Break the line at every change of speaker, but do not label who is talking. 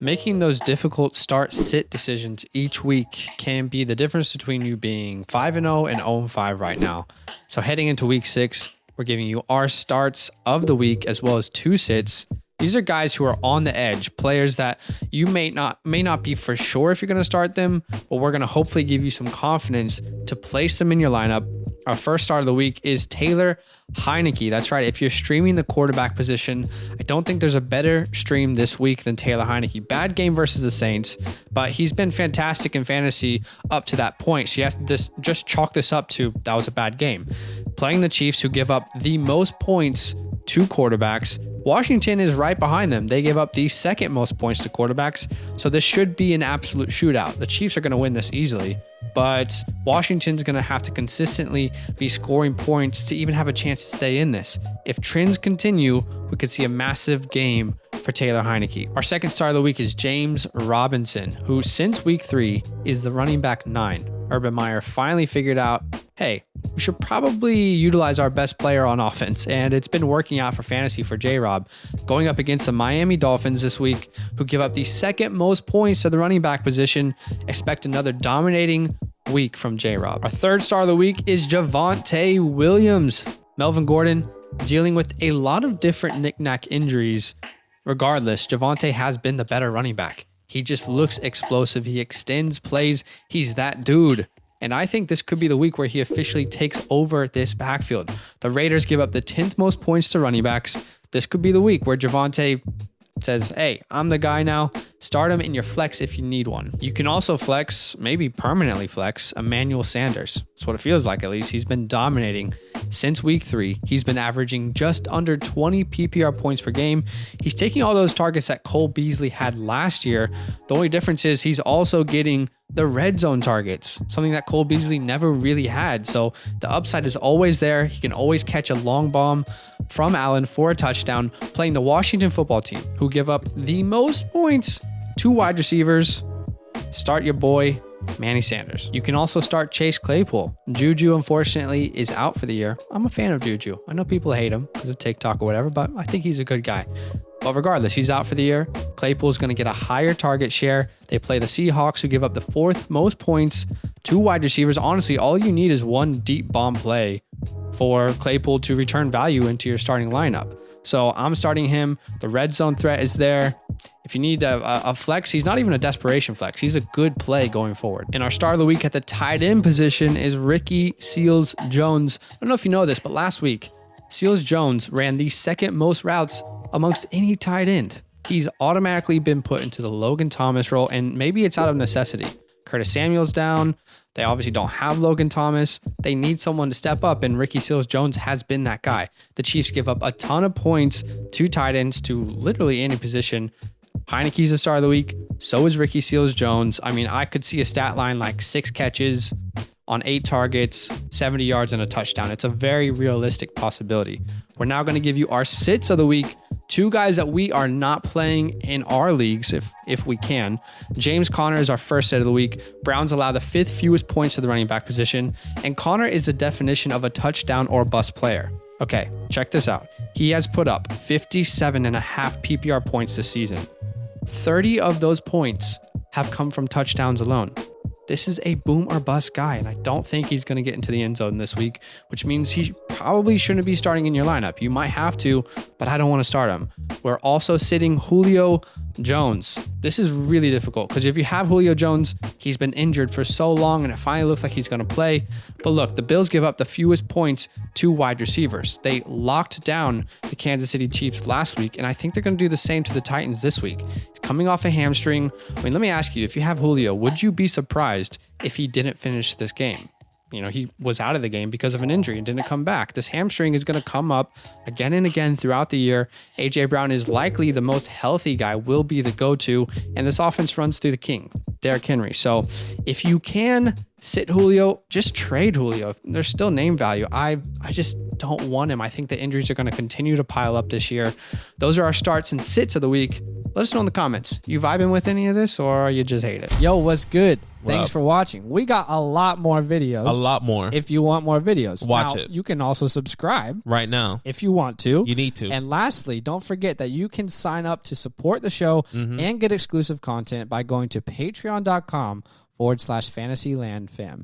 Making those difficult start-sit decisions each week can be the difference between you being 5-0 and 0-5 right now. So heading into week 6, we're giving you our starts of the week as well as 2 sits. These are guys who are on the edge, players that you may not be for sure if you're going to start them, but we're going to hopefully give you some confidence to place them in your lineup. Our first start of the week is Taylor Heinickeeeeee. That's right. If you're streaming the quarterback position, I don't think there's a better stream this week than Taylor Heinickeeeeee. Bad game versus the Saints, but he's been fantastic in fantasy up to that point. So you have to just chalk this up to that was a bad game. Playing the Chiefs, who give up the most points to quarterbacks. Washington is right behind them. They gave up the second most points to quarterbacks. So this should be an absolute shootout. The Chiefs are going to win this easily, but Washington's going to have to consistently be scoring points to even have a chance to stay in this. If trends continue, we could see a massive game for Taylor Heinickeeeeee. Our second star of the week is James Robinson, who since week 3 is the running back 9. Urban Meyer finally figured out, hey, we should probably utilize our best player on offense, and it's been working out for fantasy for J-Rob. Going up against the Miami Dolphins this week, who give up the second most points to the running back position. Expect another dominating week from J-Rob. Our third star of the week is Javonte Williams. Melvin Gordon dealing with a lot of different knick-knack injuries. Regardless, Javonte has been the better running back. He just looks explosive. He extends plays. He's that dude. And I think this could be the week where he officially takes over this backfield. The Raiders give up the 10th most points to running backs. This could be the week where Javonte says, hey, I'm the guy now. Start him in your flex if you need one. You can also flex, maybe permanently flex, Emmanuel Sanders. That's what it feels like, at least. He's been dominating since week 3. He's been averaging just under 20 PPR points per game. He's taking all those targets that Cole Beasley had last year. The only difference is he's also getting the red zone targets, something that Cole Beasley never really had. So the upside is always there. He can always catch a long bomb from Allen for a touchdown, playing the Washington football team, who give up the most points to wide receivers. Start your boy, Manny Sanders. You can also start Chase Claypool. Juju, unfortunately, is out for the year. I'm a fan of Juju. I know people hate him because of TikTok or whatever, but I think he's a good guy. But regardless, he's out for the year. Claypool is going to get a higher target share. They play the Seahawks, who give up the 4th most points to wide receivers. Honestly, all you need is one deep bomb play for Claypool to return value into your starting lineup. So I'm starting him. The red zone threat is there. If you need a flex, he's not even a desperation flex. He's a good play going forward. And our star of the week at the tight end position is Ricky Seals-Jones. I don't know if you know this, but last week, Seals-Jones ran the 2nd most routes amongst any tight end. He's automatically been put into the Logan Thomas role, and maybe it's out of necessity. Curtis Samuel's down. They obviously don't have Logan Thomas. They need someone to step up, and Ricky Seals-Jones has been that guy. The Chiefs give up a ton of points to tight ends to literally any position. Heinickeeeeee's the star of the week. So is Ricky Seals-Jones. I mean, I could see a stat line like 6 catches on 8 targets, 70 yards, and a touchdown. It's a very realistic possibility. We're now going to give you our sits of the week. 2 guys that we are not playing in our leagues if we can. James Conner is our first sit of the week. Browns allow the 5th fewest points to the running back position, and Conner is the definition of a touchdown or bust player. Okay, check this out. He has put up 57.5 PPR points this season. 30 of those points have come from touchdowns alone. This is a boom or bust guy, and I don't think he's going to get into the end zone this week, which means he probably shouldn't be starting in your lineup. You might have to, but I don't want to start him. We're also sitting Julio Jones. This is really difficult because if you have Julio Jones, he's been injured for so long and it finally looks like he's going to play. But look, the Bills give up the fewest points to wide receivers. They locked down the Kansas City Chiefs last week, and I think they're going to do the same to the Titans this week. He's coming off a hamstring. I mean, let me ask you, if you have Julio, would you be surprised if he didn't finish this game? You know, he was out of the game because of an injury and didn't come back. This hamstring is going to come up again and again throughout the year. A.J. Brown is likely the most healthy guy, will be the go-to, and this offense runs through the king, Derrick Henry. So if you can sit Julio, just trade Julio. There's still name value. I just don't want him. I think the injuries are going to continue to pile up this year. Those are our starts and sits of the week. Let us know in the comments. You vibing with any of this or you just hate it?
Yo, what's good?
What
Thanks
up?
for watching. We got a lot more videos.
A lot more.
If you want more videos.
Watch
Now,
it.
You can also subscribe.
Right now.
If you want to.
You need to.
And lastly, don't forget that you can sign up to support the show and get exclusive content by going to patreon.com/fantasylandfam.